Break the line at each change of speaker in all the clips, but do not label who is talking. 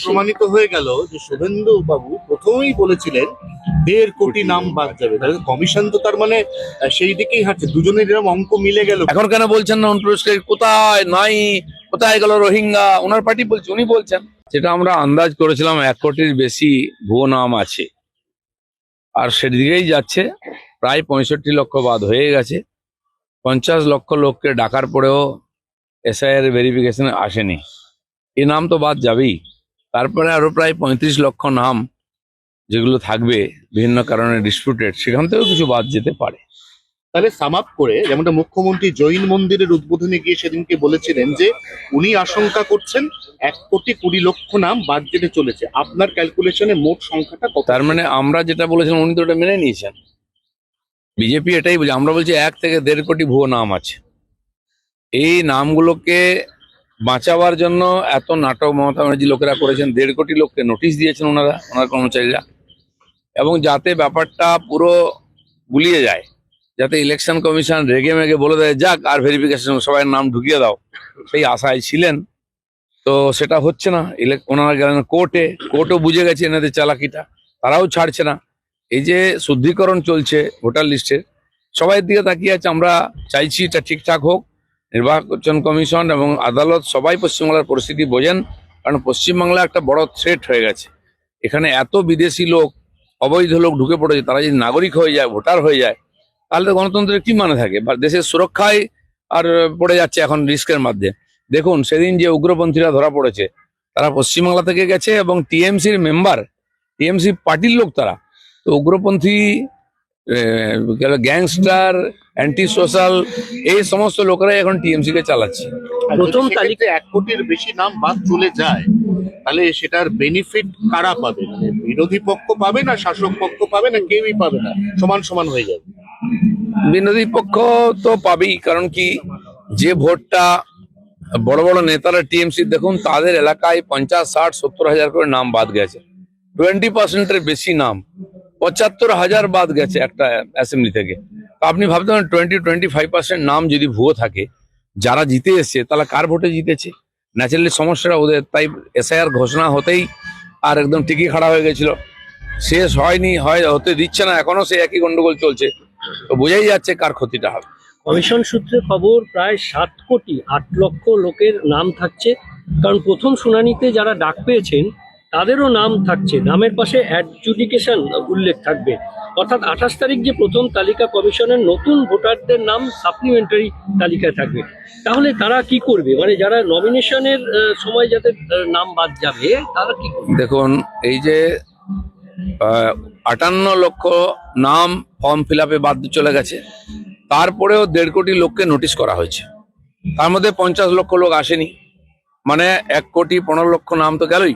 প্রমাণিত হয়ে গেল যে শুভেন্দু বাবু প্রথমেই বলেছিলেন 1.5 কোটি নাম বাদ যাবে, তাহলে কমিশন তো তার মানে সেই দিকেই হাঁটছে, দুজনের এরকম অঙ্ক মিলে গেল।
এখন কেন বলছেন না অনুপ্রবেশকারী কোথায় নাই, কোথায় গেল রোহিঙ্গা? ওনার পার্টি বলছে, উনি বলছেন। যেটা আমরা আন্দাজ করেছিলাম 1 কোটির বেশি ভুয়ো নাম আছে, আর সেদিকেই যাচ্ছে। প্রায় 65 লক্ষ বাদ হয়ে গেছে। 50 লক্ষ লোককে ডাকার পরেও এসআইআর ভেরিফিকেশনে আসেনি, এই নাম তো বাদ যাবেই। তারপরে আরো প্রায় 35 লক্ষ নাম যেগুলো থাকবে বিভিন্ন কারণে ডিসপিউটেড, সেখান থেকেও কিছু বাদ যেতে পারে।
তাহলে সাম আপ করে, যেমনটা মুখ্যমন্ত্রী জৈন মন্দিরের উদ্বোধনে গিয়ে সেদিনকে বলেছিলেন যে উনি আশঙ্কা করছেন 1,20,00,000 নাম বাদ যেতে চলেছে, আপনার ক্যালকুলেশনে মোট সংখ্যাটা কত?
তার মানে আমরা যেটা বলেছিলাম উনি তো ওটা মেনে নিয়েছেন। বিজেপি এটাই বলছে, আমরা বলছি 1 থেকে 1.5 কোটি ভুয়ো নাম আছে। এই নামগুলোকে বাঁচাবার জন্য এত নাটক মমতা ব্যানার্জি লোকেরা করেছেন। 1.5 কোটি লোককে নোটিশ দিয়েছেন ওনার কর্মচারীরা, এবং যাতে ব্যাপারটা পুরো গুলিয়ে যায়, যাতে ইলেকশন কমিশন রেগে মেগে বলে দেয় যাক আর ভেরিফিকেশন সবাই নাম ঢুকিয়ে দাও, সেই আশায় ছিলেন। তো সেটা হচ্ছে না। ওনারা গেলেন কোর্টও বুঝে গেছে এনাদের চালাকিটা, তারাও ছাড়ছে না। এই যে শুদ্ধিকরণ চলছে ভোটার লিস্টের, সবাই দিকে তাকিয়ে আছে। আমরা চাইছি এটা ঠিকঠাক হোক। নির্বাচন কমিশন এবং আদালত সবাই পশ্চিমবাংলার পরিস্থিতি বোঝেন, কারণ পশ্চিমবাংলা একটা বড় থ্রেট হয়ে গেছে। এখানে এত বিদেশি লোক, অবৈধ লোক ঢুকে পড়েছে, তারা যদি নাগরিক হয়ে যায়, ভোটার হয়ে যায়, তাহলে তো গণতন্ত্রের কি মানে থাকে? বা দেশের সুরক্ষায় আর পড়ে যাচ্ছে এখন রিস্কের মধ্যে। দেখুন সেদিন যে উগ্রপন্থীরা ধরা পড়েছে, তারা পশ্চিমবাংলা থেকে গেছে এবং টিএমসির মেম্বার, টিএমসি পার্টির লোক তারা। তো উগ্রপন্থী, গ্যাংস্টার, অ্যান্টি সোশ্যাল, এই সমস্ত লোকেরাই এখন টিএমসি কে চালাচ্ছে।
প্রথম তালিকায় 1 কোটির বেশি নাম বাদ চলে যায়, তাহলে সেটার বেনিফিট কারা পাবে? মানে বিরোধী পক্ষ পাবে না শাসক পক্ষ পাবে না কেউই পাবে না, সমান সমান হয়ে যাবে?
বিরোধী পক্ষ তো পাবেই, কারণ কি যে ভোটটা বড় বড় নেতারা টিএমসি, দেখুন তাদের এলাকায় 50, 60, 70 হাজার করে নাম বাদ গেছে। 20%-এর বেশি নাম, 75,000 বাদ গেছে একটা অ্যাসেম্বলি থেকে। তো আপনি ভাবতে পারেন 20-25% নাম যদি ভুয়ো থাকে, যারা জিতে এসছে তাহলে কার ভোটে জিতেছে? ন্যাচারালি সমস্যাটা ওদের। তাই এসআইআর ঘোষণা হতেই আর একদম টিকি খাড়া হয়ে গেছিল, শেষ হয়নি, হতে দিচ্ছে না, এখনো সেই একই গন্ডগোল চলছে। তো বোঝাই যাচ্ছে কার ক্ষতিটা হবে।
কমিশন সূত্রে খবর প্রায় 7,08,00,000 লোকের নাম থাকছে, কারণ প্রথম শুনানিতে যারা ডাক পেয়েছেন তাদেরও নাম থাকছে, নামের পাশে অ্যাডজুডিকেশন উল্লেখ থাকবে। অর্থাৎ 28 তারিখ যে প্রথম তালিকা কমিশনের, নতুন ভোটারদের নাম সাপ্লিমেন্টারি তালিকায় থাকবে। তাহলে তারা কি করবে? মানে যারা নমিনেশনের সময় যাতে নাম বাদ যাবে, তারা কি করবে?
দেখুন এই যে 58 লক্ষ নাম ফর্ম ফিল আপে বাদ চলে গেছে, তারপরেও 1.5 কোটি লোককে নোটিশ করা হয়েছে। তার মধ্যে 50 লক্ষ লোক আসেনি, মানে 1,15,00,000 নাম তো গেলই।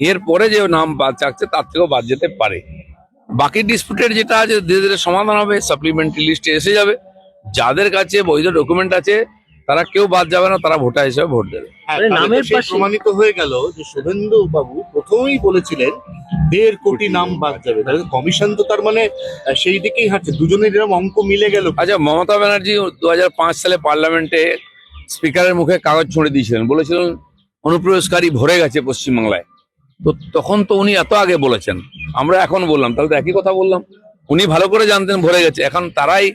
এরপরে যে নাম বাদ যাচ্ছে তার থেকেও বাদ যেতে পারে। বাকি ডিসপিউটেড যেটা আছে ধীরে ধীরে সমাধান হবে, সাপ্লিমেন্টারি লিস্টে এসে যাবে। যাদের কাছে বৈধ ডকুমেন্ট আছে তারা কেউ বাদ যাবে না, তারা ভোটার হিসেবে ভোট দেবে।
নামের পাশে প্রমাণিত হয়ে গেল যে শুভেন্দু বাবু প্রথমেই বলেছিলেন 1.5 কোটি নাম বাদ যাবে, তাহলে কমিশন তো তার মানে সেই দিকেই হাঁটছে, দুজনের এরকম অঙ্ক মিলে গেল।
আচ্ছা, মমতা ব্যানার্জি 2005 সালে পার্লামেন্টে স্পিকারের মুখে কাগজ ছুঁড়ে দিয়েছিলেন, বলেছিলেন অনুপ্রবেশকারী ভরে গেছে পশ্চিমবাংলায়। তো তখন তো উনি এত আগে বলেছেন, আমরা এখন বললাম, তাহলে তো একই কথা বললাম। উনি ভালো করে জানতেন ভরে গেছে, এখন তারাই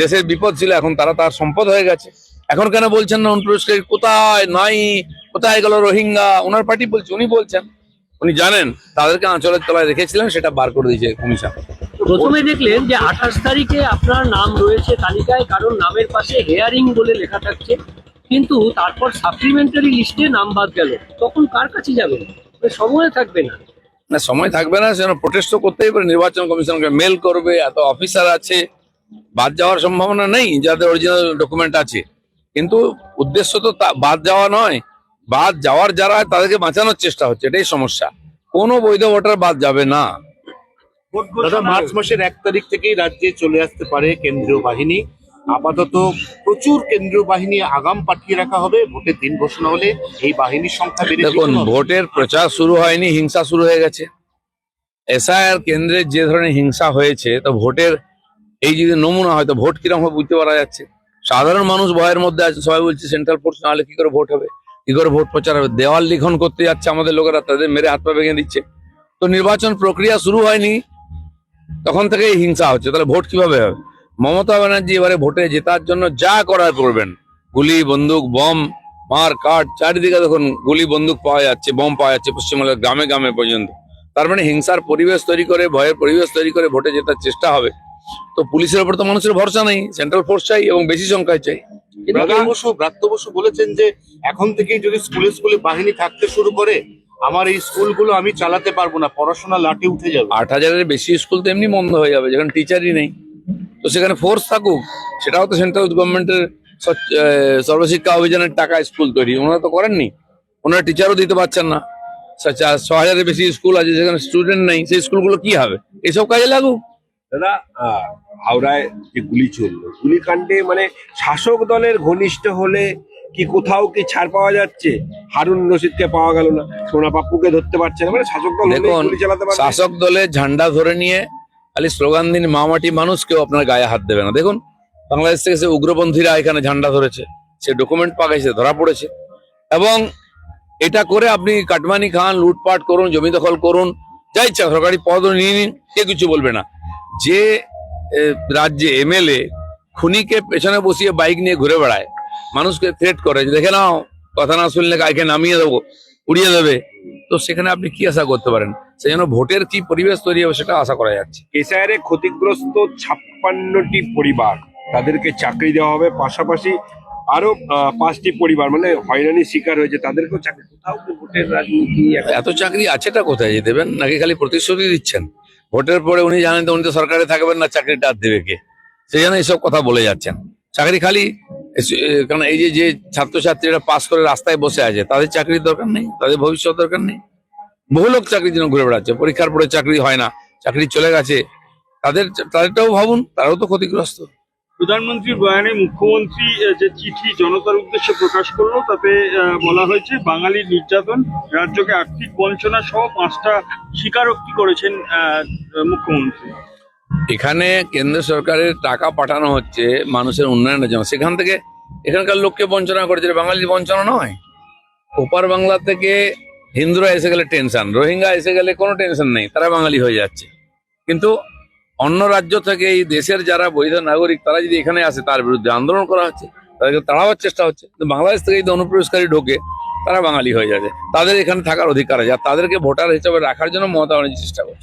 দেশের বিপদ ছিল, এখন তারা তার সম্পদ হয়ে গেছে। এখন কেন বলছেন না অনুপ্রবেশকারী কোথায় নাই, কোথায় গেল রোহিঙ্গা? ওনার পার্টি বলছে, উনি বলছেন। উনি জানেন তাদেরকে আঁচলের তলায় রেখেছিলেন, সেটা বার করে দিয়েছে কমিশন।
প্রথমে দেখলেন যে 28 তারিখে আপনার নাম রয়েছে তালিকায়, কারণ নামের পাশে হেয়ারিং বলে লেখা থাকছে, কিন্তু তারপর সাপ্লিমেন্টারি লিস্টে নাম বাদ গেল, তখন কার কাছে যাবেন? সময় থাকবে না।
না, সময় থাকবে না, সেজন্য প্রোটেস্ট তো করতেই পারে, নির্বাচন কমিশনকে মেল করবে, এত অফিসার আছে, বাদ যাওয়ার সম্ভাবনা নেই যাদের অরিজিনাল ডকুমেন্ট আছে। কিন্তু উদ্দেশ্য তো বাদ যাওয়া নয়, বাদ যাওয়ার যারা তাদেরকে বাঁচানোর চেষ্টা হচ্ছে, এটাই সমস্যা। কোনো বৈধ ভোটার বাদ যাবে না।
দাদা, মার্চ মাসের 1 তারিখ থেকেই রাজ্যে চলে আসতে পারে কেন্দ্রীয় বাহিনী। আপাতত প্রচুর কেন্দ্রীয় বাহিনী আগাম পাঠিয়ে রাখা হবে, ভোটের দিন ঘোষণা হলে এই বাহিনীর সংখ্যা বেড়ে যাবে।
দেখুন, ভোটের প্রচার শুরু হয়নি, হিংসা শুরু হয়ে গেছে। এসআইআর কেন্দ্রের যে ধরনের হিংসা হয়েছে, তো ভোটের এই যদি নমুনা হয় তো ভোট কিরকম হবে বুঝতে পারা যাচ্ছে। সাধারণ মানুষ ভয়ের মধ্যে আছে, সবাই বলছে সেন্ট্রাল ফোর্স না হলে কি করে ভোট হবে। কি করে ভোট প্রচার হবে? দেওয়াল লিখন করতে যাচ্ছে আমাদের লোকেরা, তাদের মেরে হাত পা ভেঙে দিচ্ছে। তো নির্বাচন প্রক্রিয়া শুরু হয়নি, তখন থেকেই হিংসা হচ্ছে। তাহলে ভোট কিভাবে হবে? মমতা ব্যানার্জি এবারে ভোটে জেতার জন্য যা করার করবেন, গুলি বন্দুক বম মার কাট, চারিদিকে দেখুন গুলি বন্দুক পাওয়া যাচ্ছে, বম পাওয়া যাচ্ছে পশ্চিমবঙ্গের গ্রামে গ্রামে পর্যন্ত। তার মানে হিংসার পরিবেশ তৈরি করে, ভয়ের পরিবেশ তৈরি করে ভোটে জেতার চেষ্টা হবে। তো পুলিশের উপর তো মানুষের ভরসা নেই, সেন্ট্রাল ফোর্স চাই এবং বেশি সংখ্যায় চাই।
ব্রাত্য বসু বলেছেন যে এখন থেকেই যদি স্কুলে স্কুলে বাহিনী থাকতে শুরু করে, আমার এই স্কুলগুলো আমি চালাতে পারবো না, পড়াশোনা লাটে উঠে যাবে।
8,000-এর বেশি স্কুল তো এমনি বন্ধ হয়ে যাবে, যেখানে টিচারই নেই। তো সেখানে ফোর্স থাকুক, সেটাও তো সেন্ট্রাল গভর্নমেন্টের সর্বশিক্ষা অভিযানের টাকা স্কুল তৈরি, ওনারা তো করেননি। ওনারা টিচারও দিতে পারছেন না। 6,000-এর বেশি স্কুল আছে যেখানে স্টুডেন্ট নেই, সেই স্কুলগুলো কি হবে? এইসব কাজে লাগুক।
দাদা, হাওড়ায় যে গুলি চললো, গুলিকাণ্ডে মানে শাসক দলের ঘনিষ্ঠ হলে কি কোথাও কি ছাড় পাওয়া যাচ্ছে? হারুন রশিদকে পাওয়া গেল না, সোনা পাপ্পুকে ধরতে পারছে না, মানে শাসক দল হলেই
দেখুন,
গুলি চালাতে পারবে।
শাসক দলের ঝান্ডা ধরে নিয়ে খালি স্লোগান দিন মা মাটি মানুষ, কেউ আপনার গায়ে হাত দেবে না। দেখুন, বাংলাদেশ থেকে সে উগ্রপন্থীরা এখানে ঝান্ডা ধরেছে, সে ডকুমেন্ট পাকাইছে, ধরা পড়েছে। এবং এটা করে আপনি কাটমানি খান, লুটপাট করুন, জমি দখল করুন, যা ইচ্ছা সরকারি পদ নিয়ে নিন, কে কিছু বলবে না। যে রাজ্যে এমএলএ খুনিকে পেছনে বসিয়ে বাইক নিয়ে ঘুরে বেড়ায়, মানুষকে থ্রেট করে যে দেখে নাও, কথা না শুনলে গাইকে নামিয়ে দেবো, উড়িয়ে দেবে, তো সেখানে আপনি কি আশা করতে পারেন? সেই জন্য ভোটের কি পরিবেশ তৈরি হবে সেটা আশা করা যাচ্ছে।
এসআইআর ক্ষতিগ্রস্ত 56টি পরিবার, তাদেরকে চাকরি দেওয়া হবে, পাশাপাশি আরো 5টি পরিবার মানে হয়রানির শিকার হয়েছে, তাদেরকেও চাকরি। কোথাও কি ভোটের রাজনীতি?
এত চাকরি আছেটা কোথায় যে দেবেন? নাকি খালি প্রতিশ্রুতি দিচ্ছেন? ভোটের পরে উনি জানেন তো উনি তো সরকারে থাকবেন না, চাকরিটা আর দেবে কে? সেই জন্য এইসব কথা বলে যাচ্ছেন। চাকরি খালি কারণ এই যে ছাত্রছাত্রীরা পাস করে রাস্তায় বসে আছে, তাদের চাকরির দরকার নেই, তাদের ভবিষ্যৎ দরকার নেই। বহু লোক চাকরির জন্য ঘুরে বেড়াচ্ছে, পরীক্ষার পরে চাকরি হয় না, চাকরি চলে গেছে, তাদেরটাও ভাবুন, তারাও তো ক্ষতিগ্রস্ত।
প্রধানমন্ত্রীর বয়ানে মুখ্যমন্ত্রী যে চিঠি জনতার উদ্দেশ্যে প্রকাশ করলো, তাতে বলা হয়েছে বাঙালির নির্যাতন, রাজ্যকে আর্থিক বঞ্চনা সহ 5টা স্বীকারোক্তি করেছেন মুখ্যমন্ত্রী।
এখানে কেন্দ্র সরকারের টাকা পাঠানো হচ্ছে মানুষের উন্নয়নের জন্য, সেখান থেকে এখানকার লোককে বঞ্চনা করেছে, বাঙালির বঞ্চনা নয়। ওপার বাংলা থেকে হিন্দুরা এসে গেলে টেনশন, রোহিঙ্গা এসে গেলে কোনো টেনশন নেই, তারা বাঙালি হয়ে যাচ্ছে। কিন্তু অন্য রাজ্য থেকে এই দেশের যারা বৈধ নাগরিক, তারা যদি এখানে আসে, তার বিরুদ্ধে আন্দোলন করা হচ্ছে, তাদেরকে তাড়াবার চেষ্টা হচ্ছে। কিন্তু বাংলাদেশ থেকে যদি অনুপ্রবেশকারী ঢোকে, তারা বাঙালি হয়ে যাবে, তাদের এখানে থাকার অধিকার আছে, আর তাদেরকে ভোটার হিসেবে রাখার জন্য মমতা ব্যানার্জি চেষ্টা করছে।